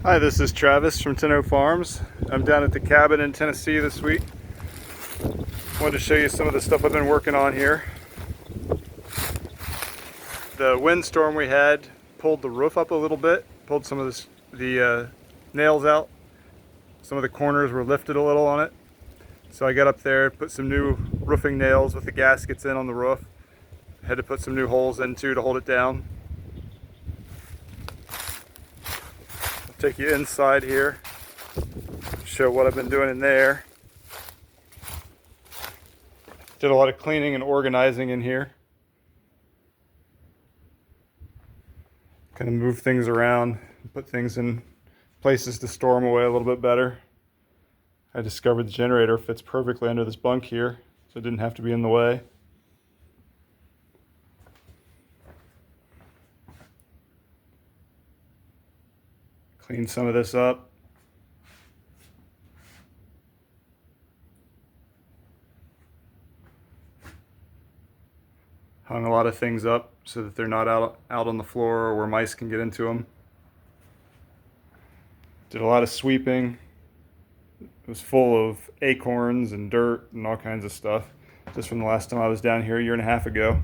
Hi, this is Travis from Ten Oak Farms. I'm down at the cabin in Tennessee this week. Wanted to show you some of the stuff I've been working on here. The windstorm we had pulled the roof up a little bit, pulled some of the nails out. Some of the corners were lifted a little on it. So I got up there, put some new roofing nails with the gaskets in on the roof. Had to put some new holes in too to hold it down. Take you inside here, show what I've been doing in there. Did a lot of cleaning and organizing in here. Kind of move things around, put things in places to store them away a little bit better. I discovered the generator fits perfectly under this bunk here, so it didn't have to be in the way. Clean some of this up. Hung a lot of things up so that they're not out on the floor or where mice can get into them. Did a lot of sweeping. It was full of acorns and dirt and all kinds of stuff just from the last time I was down here a year and a half ago.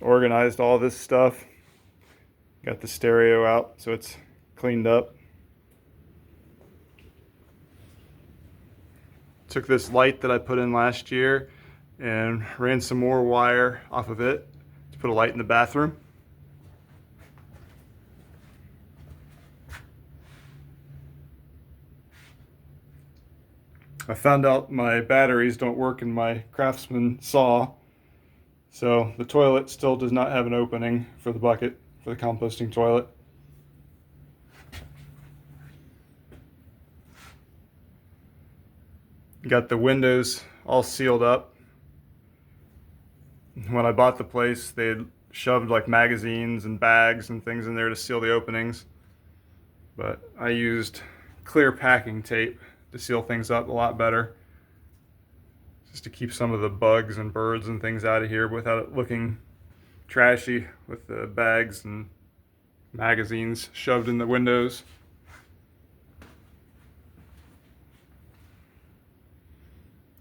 Organized all this stuff. Got the stereo out so it's cleaned up. Took this light that I put in last year and ran some more wire off of it to put a light in the bathroom. I found out my batteries don't work in my Craftsman saw, so the toilet still does not have an opening for the bucket for the composting toilet. Got the windows all sealed up. When I bought the place, they had shoved like magazines and bags and things in there to seal the openings. But I used clear packing tape to seal things up a lot better, just to keep some of the bugs and birds and things out of here without it looking trashy with the bags and magazines shoved in the windows.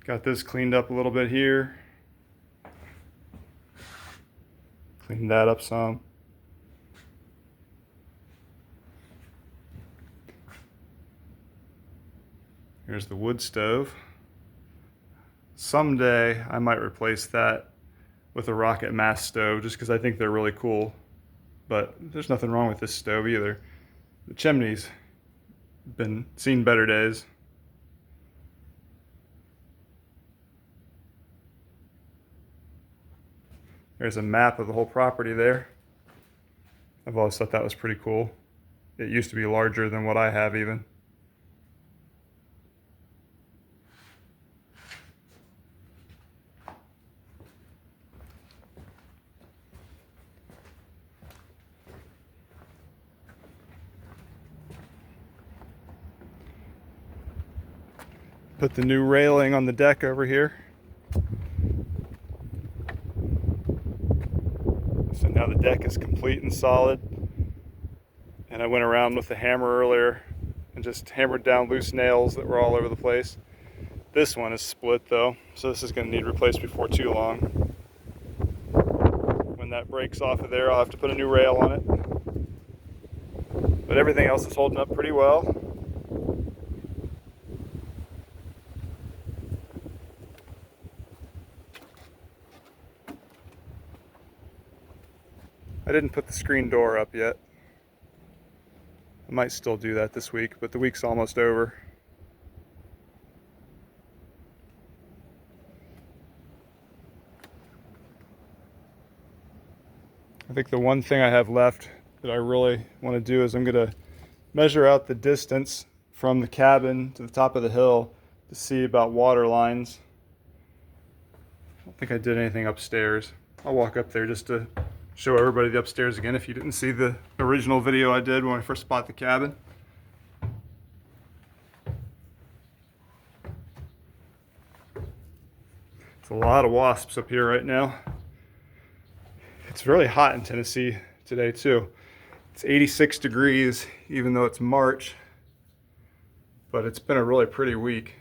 Got this cleaned up a little bit here. Cleaned that up some. Here's the wood stove. Someday I might replace that with a rocket mass stove just because I think they're really cool. But there's nothing wrong with this stove either. The chimney's been seen better days. There's a map of the whole property there. I've always thought that was pretty cool. It used to be larger than what I have even. Put the new railing on the deck over here. So now the deck is complete and solid. And I went around with the hammer earlier and just hammered down loose nails that were all over the place. This one is split though, so this is going to need replaced before too long. When that breaks off of there, I'll have to put a new rail on it. But everything else is holding up pretty well. I didn't put the screen door up yet. I might still do that this week, but the week's almost over. I think the one thing I have left that I really want to do is I'm going to measure out the distance from the cabin to the top of the hill to see about water lines. I don't think I did anything upstairs. I'll walk up there just to show everybody the upstairs again if you didn't see the original video I did when I first bought the cabin. It's a lot of wasps up here right now. It's really hot in Tennessee today too. It's 86 degrees, even though it's March, but it's been a really pretty week.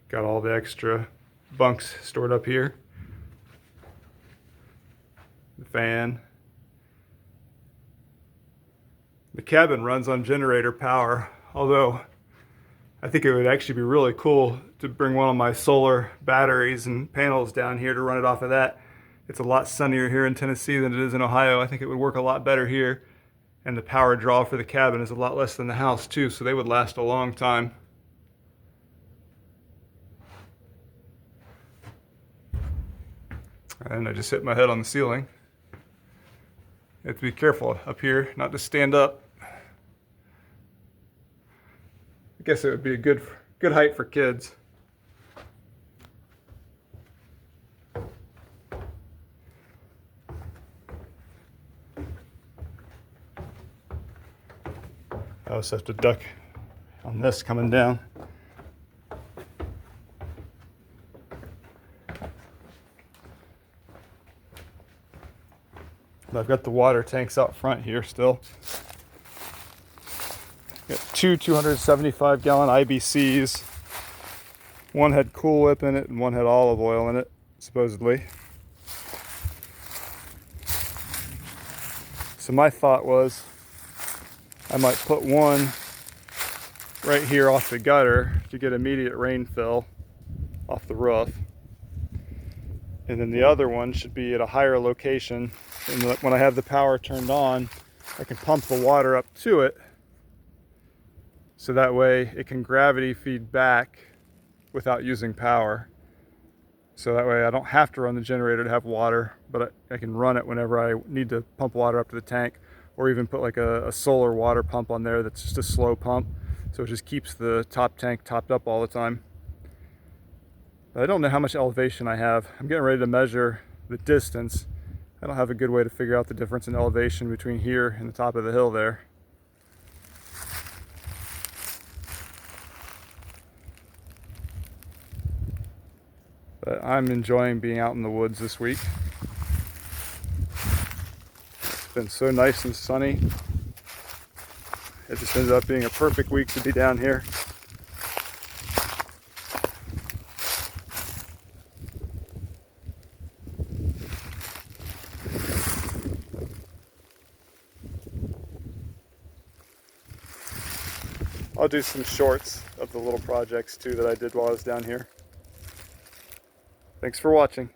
Got all the extra bunks stored up here. The fan. The cabin runs on generator power, although I think it would actually be really cool to bring one of my solar batteries and panels down here to run it off of that. It's a lot sunnier here in Tennessee than it is in Ohio. I think it would work a lot better here. And the power draw for the cabin is a lot less than the house too, so they would last a long time. And I just hit my head on the ceiling. You have to be careful up here, not to stand up. I guess it would be a good height for kids. I also have to duck on this coming down. I've got the water tanks out front here still. Got two 275-gallon IBCs. One had Cool Whip in it and one had olive oil in it, supposedly. So my thought was I might put one right here off the gutter to get immediate rain fill off the roof. And then the other one should be at a higher location. And when I have the power turned on, I can pump the water up to it. So that way it can gravity feed back without using power. So that way I don't have to run the generator to have water, but I can run it whenever I need to pump water up to the tank, or even put like a solar water pump on there that's just a slow pump. So it just keeps the top tank topped up all the time. I don't know how much elevation I have. I'm getting ready to measure the distance. I don't have a good way to figure out the difference in elevation between here and the top of the hill there. But I'm enjoying being out in the woods this week. It's been so nice and sunny. It just ended up being a perfect week to be down here. I'll do some shorts of the little projects too that I did while I was down here. Thanks for watching.